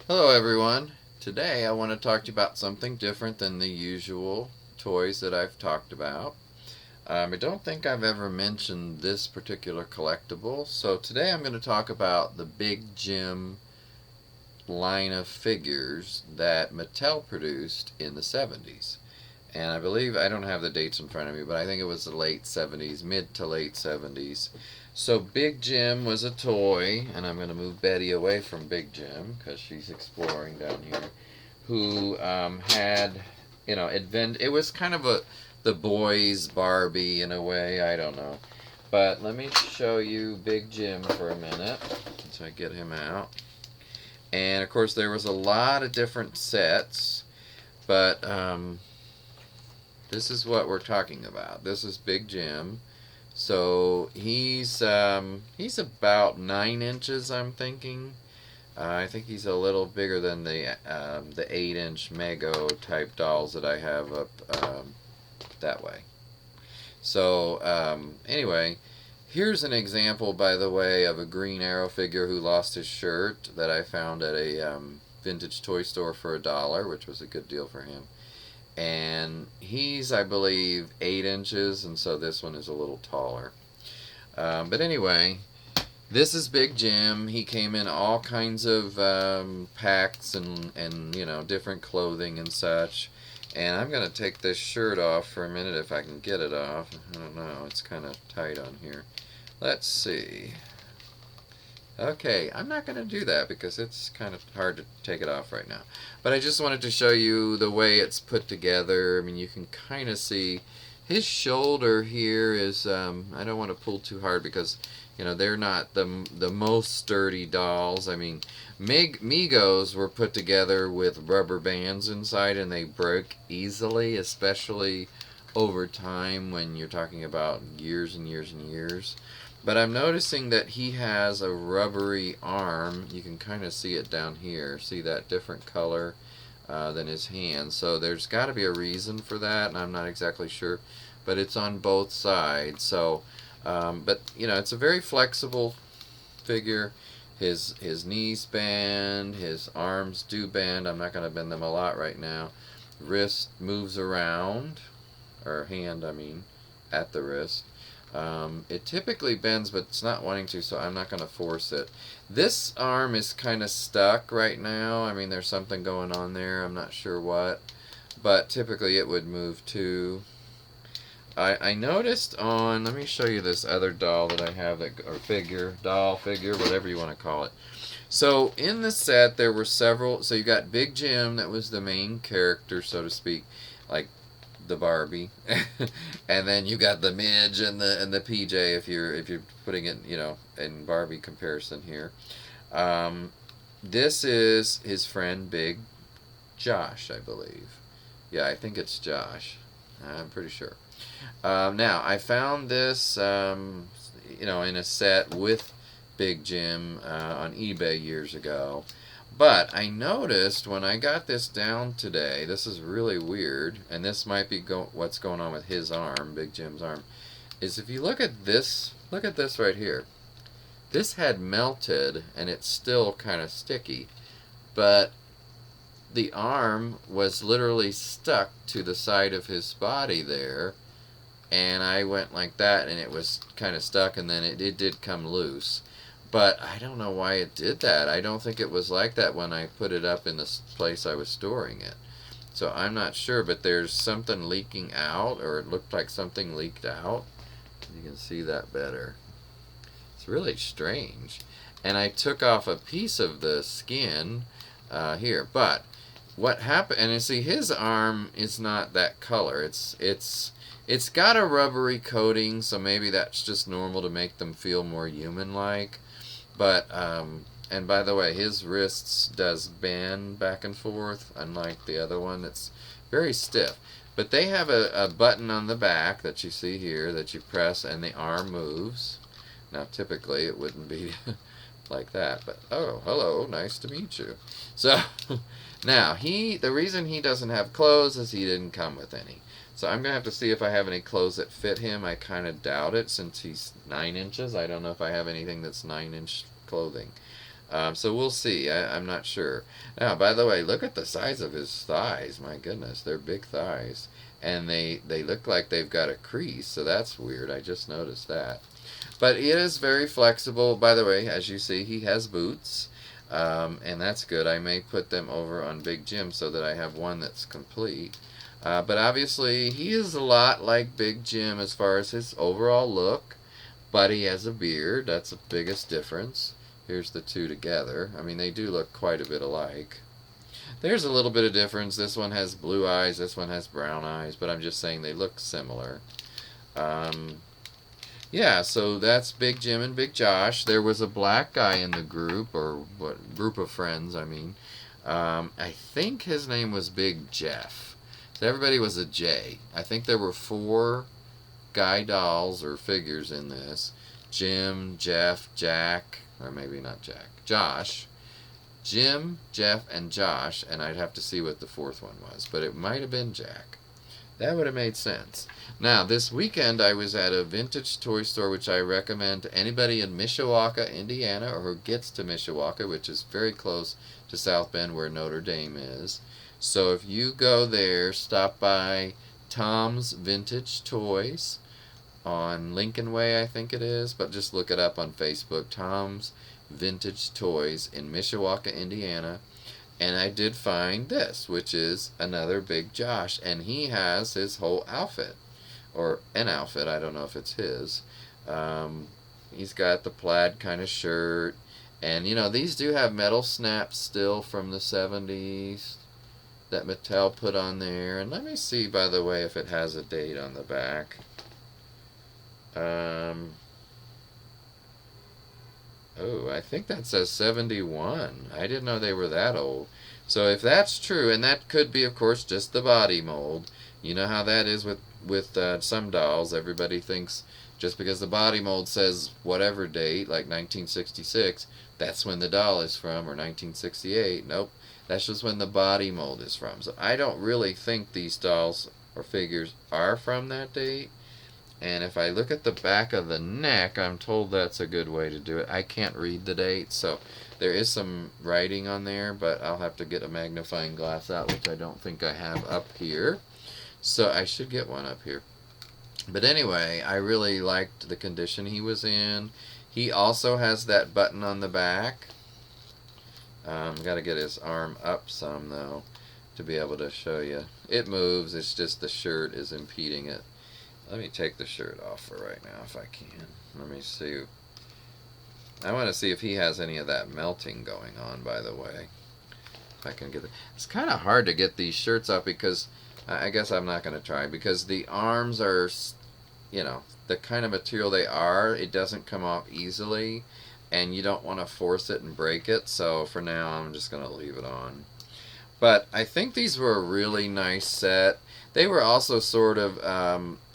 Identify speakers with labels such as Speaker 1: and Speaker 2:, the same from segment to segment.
Speaker 1: Hello everyone. Today I want to talk to you about something different than the usual toys that I've talked about. I don't think I've ever mentioned this particular collectible, so today I'm going to talk about the Big Jim line of figures that Mattel produced in the 70s. And I believe, I don't have the dates in front of me, but I think it was the late 70s, mid to late 70s. So Big Jim was a toy, and I'm going to move Betty away from Big Jim because she's exploring down here, who had, it was kind of the boys' Barbie in a way, I don't know. But let me show you Big Jim for a minute, so I get him out. And of course, there was a lot of different sets, but this is what we're talking about. This is Big Jim. So he's about 9 inches, I'm thinking. I think he's a little bigger than the 8-inch Mego type dolls that I have up that way. So anyway, here's an example, by the way, of a Green Arrow figure who lost his shirt that I found at a vintage toy store for $1, which was a good deal for him. And he's, I believe, 8 inches, and so this one is a little taller. But anyway, this is Big Jim. He came in all kinds of packs and different clothing and such. And I'm going to take this shirt off for a minute if I can get it off. I don't know. It's kind of tight on here. Let's see. Okay, I'm not going to do that because it's kind of hard to take it off right now. But I just wanted to show you the way it's put together. I mean, you can kind of see his shoulder here is, I don't want to pull too hard because, they're not the most sturdy dolls. I mean, Megos were put together with rubber bands inside and they broke easily, especially over time when you're talking about years and years and years. But I'm noticing that he has a rubbery arm. You can kind of see it down here. See that different color than his hand. So there's got to be a reason for that, and I'm not exactly sure. But it's on both sides. So, but it's a very flexible figure. His knees bend, his arms do bend. I'm not going to bend them a lot right now. Wrist moves around, or hand, I mean, at the wrist. It typically bends, but it's not wanting to, so I'm not going to force it. This arm is kind of stuck right now. I mean, there's something going on there. I'm not sure what. But typically it would move too. I noticed on, let me show you this other doll that I have, or figure, doll, figure, whatever you want to call it. So in the set there were several, so you got Big Jim, that was the main character, so to speak, like the Barbie, and then you got the Midge and the PJ if you're putting it in Barbie comparison here. This is his friend Big Josh, I believe. Yeah, I think it's Josh. I'm pretty sure. Now I found this in a set with Big Jim on eBay years ago. But I noticed when I got this down today, this is really weird, and this might be what's going on with his arm, Big Jim's arm, is if you look at this right here. This had melted, and it's still kind of sticky, but the arm was literally stuck to the side of his body there, and I went like that, and it was kind of stuck, and then it did come loose. But I don't know why it did that. I don't think it was like that when I put it up in the place I was storing it. So I'm not sure, but there's something leaking out, or it looked like something leaked out. You can see that better. It's really strange. And I took off a piece of the skin here. But what happened, and you see his arm is not that color. It's got a rubbery coating, so maybe that's just normal to make them feel more human-like. But, and by the way, his wrists does bend back and forth, unlike the other one that's very stiff. But they have a button on the back that you see here that you press and the arm moves. Now, typically it wouldn't be like that, but oh, hello, nice to meet you. So, now, the reason he doesn't have clothes is he didn't come with any. So I'm going to have to see if I have any clothes that fit him. I kind of doubt it since he's 9 inches. I don't know if I have anything that's 9-inch clothing. So we'll see. I'm not sure. Now, by the way, look at the size of his thighs. My goodness, they're big thighs. And they look like they've got a crease, so that's weird. I just noticed that. But it is very flexible. By the way, as you see, he has boots. And that's good. I may put them over on Big Jim so that I have one that's complete. But obviously, he is a lot like Big Jim as far as his overall look. But he has a beard. That's the biggest difference. Here's the two together. I mean, they do look quite a bit alike. There's a little bit of difference. This one has blue eyes. This one has brown eyes. But I'm just saying they look similar. Um, yeah, so that's Big Jim and Big Josh. There was a black guy in the group, or what group of friends, I mean. I think his name was Big Jeff. So everybody was a J. I think there were 4 guy dolls or figures in this. Jim, Jeff, Jack, or maybe not Jack, Josh. Jim, Jeff, and Josh, and I'd have to see what the 4th one was, but it might have been Jack. That would have made sense. Now, this weekend I was at a vintage toy store, which I recommend to anybody in Mishawaka, Indiana, or who gets to Mishawaka, which is very close to South Bend where Notre Dame is. So if you go there, stop by Tom's Vintage Toys on Lincoln Way, I think it is, but just look it up on Facebook, Tom's Vintage Toys in Mishawaka, Indiana. And I did find this, which is another Big Josh, and he has his whole outfit, or an outfit, I don't know if it's his. He's got the plaid kind of shirt, and you know, these do have metal snaps still from the 70s that Mattel put on there. And let me see, by the way, if it has a date on the back. Oh, I think that says 71. I didn't know they were that old. So if that's true, and that could be, of course, just the body mold. You know how that is with some dolls. Everybody thinks just because the body mold says whatever date, like 1966, that's when the doll is from, or 1968. Nope, that's just when the body mold is from. So I don't really think these dolls or figures are from that date. And if I look at the back of the neck, I'm told that's a good way to do it. I can't read the date, so there is some writing on there, but I'll have to get a magnifying glass out, which I don't think I have up here. So I should get one up here. But anyway, I really liked the condition he was in. He also has that button on the back. Got to get his arm up some, though, to be able to show you. It moves, it's just the shirt is impeding it. Let me take the shirt off for right now if I can. Let me see. I want to see if he has any of that melting going on, by the way. If I can get it. It's kind of hard to get these shirts off because I guess I'm not going to try, because the arms are, you know, the kind of material they are, it doesn't come off easily, and you don't want to force it and break it. So for now, I'm just going to leave it on. But I think these were a really nice set. They were also sort of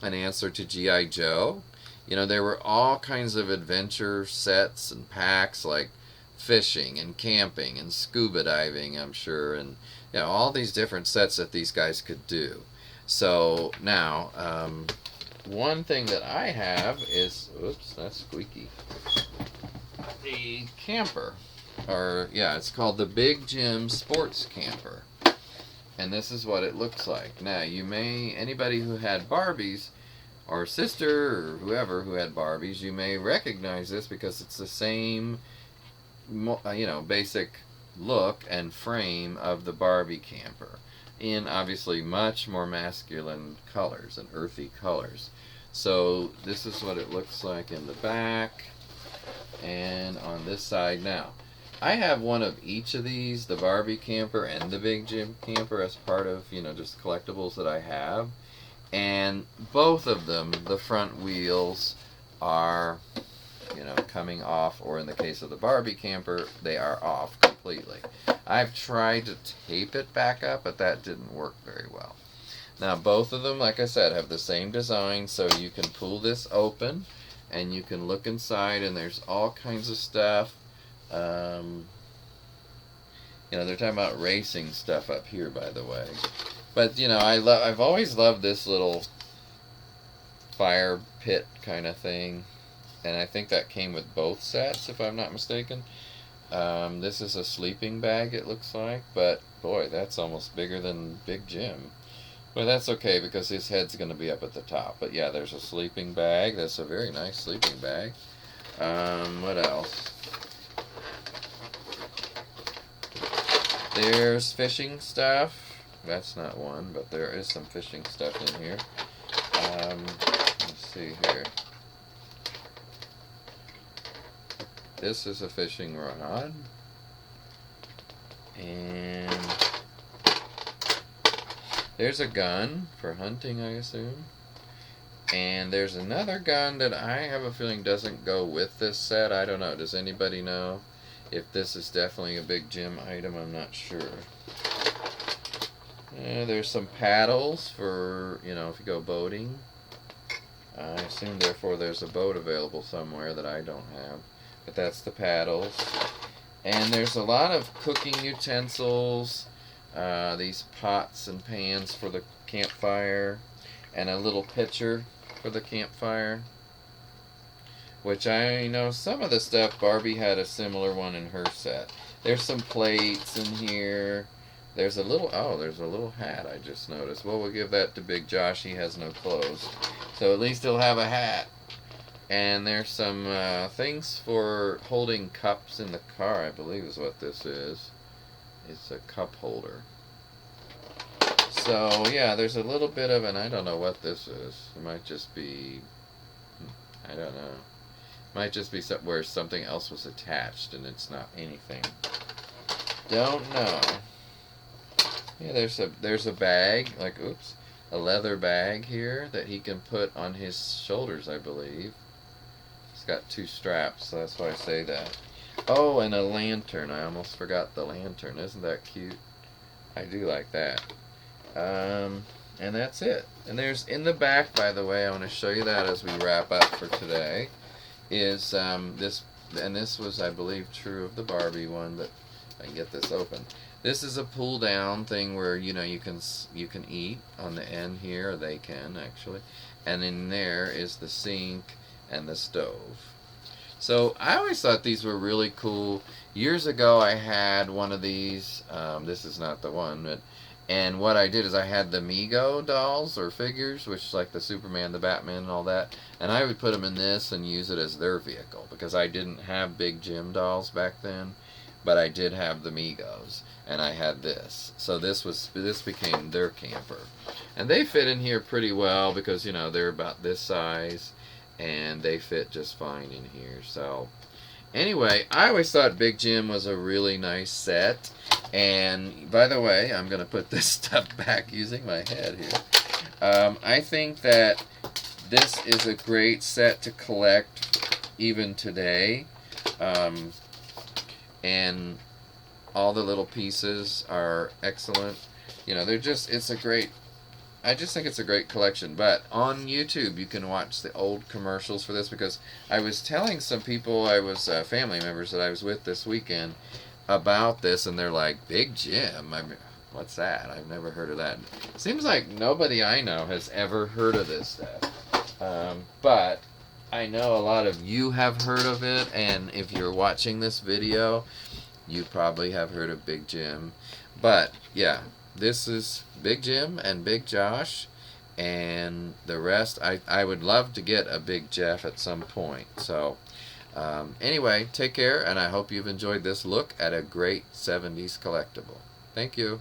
Speaker 1: an answer to G.I. Joe. You know, there were all kinds of adventure sets and packs, like fishing and camping and scuba diving, I'm sure, and you know, all these different sets that these guys could do. So now, one thing that I have is, oops, that's squeaky, the camper, or yeah, it's called the Big Jim Sports Camper. And this is what it looks like. Now, anybody who had Barbies, or sister, or whoever who had Barbies, you may recognize this because it's the same, you know, basic look and frame of the Barbie camper, in obviously much more masculine colors and earthy colors. So this is what it looks like in the back, and on this side. Now, I have one of each of these, the Barbie camper and the Big Jim camper, as part of, you know, just collectibles that I have. And both of them, the front wheels are, you know, coming off, or in the case of the Barbie camper, they are off completely. I've tried to tape it back up, but that didn't work very well. Now, both of them, like I said, have the same design, so you can pull this open, and you can look inside, and there's all kinds of stuff. You know, they're talking about racing stuff up here, by the way. But you know, I've always loved this little fire pit kind of thing, and I think that came with both sets, if I'm not mistaken. This is a sleeping bag, it looks like, but boy, that's almost bigger than Big Jim. Well, that's okay because his head's going to be up at the top. But yeah, there's a sleeping bag. That's a very nice sleeping bag. What else? There's fishing stuff. That's not one, but there is some fishing stuff in here. Let's see here. This is a fishing rod. And there's a gun for hunting, I assume. And there's another gun that I have a feeling doesn't go with this set. I don't know. Does anybody know if this is definitely a Big Jim item? I'm not sure. There's some paddles for, if you go boating. I assume, therefore, there's a boat available somewhere that I don't have. But that's the paddles. And there's a lot of cooking utensils. These pots and pans for the campfire. And a little pitcher for the campfire. Which I know some of the stuff, Barbie had a similar one in her set. There's some plates in here. There's a little hat I just noticed. Well, we'll give that to Big Josh. He has no clothes. So at least he'll have a hat. And there's some things for holding cups in the car, I believe is what this is. It's a cup holder. So, yeah, there's a little bit of, and I don't know what this is. It might just be, I don't know. It might just be where something else was attached and it's not anything. Don't know. Yeah, there's a bag, a leather bag here that he can put on his shoulders, I believe. It's got 2 straps, so that's why I say that. Oh, and a lantern. I almost forgot the lantern. Isn't that cute? I do like that. And that's it. And there's in the back, by the way, I want to show you that as we wrap up for today, is this, and this was, I believe, true of the Barbie one, but I can get this open. This is a pull down thing where you can eat on the end here, or they can actually, and in there is the sink and the stove. So I always thought these were really cool. Years ago I had one of these. This is not the one, but and what I did is I had the Mego dolls or figures, which is like the Superman, the Batman, and all that, and I would put them in this and use it as their vehicle because I didn't have Big Jim dolls back then. But I did have the Migos, and I had this. So this became their camper. And they fit in here pretty well because, they're about this size, and they fit just fine in here. So, anyway, I always thought Big Jim was a really nice set. And, by the way, I'm going to put this stuff back using my head here. I think that this is a great set to collect even today. And all the little pieces are excellent. I just think it's a great collection. But on YouTube, you can watch the old commercials for this because I was telling some people, family members that I was with this weekend about this, and they're like, Big Jim? What's that? I've never heard of that. Seems like nobody I know has ever heard of this stuff. But I know a lot of you have heard of it, and if you're watching this video, you probably have heard of Big Jim. But, yeah, this is Big Jim and Big Josh, and the rest, I would love to get a Big Jeff at some point. So, anyway, take care, and I hope you've enjoyed this look at a great 70s collectible. Thank you.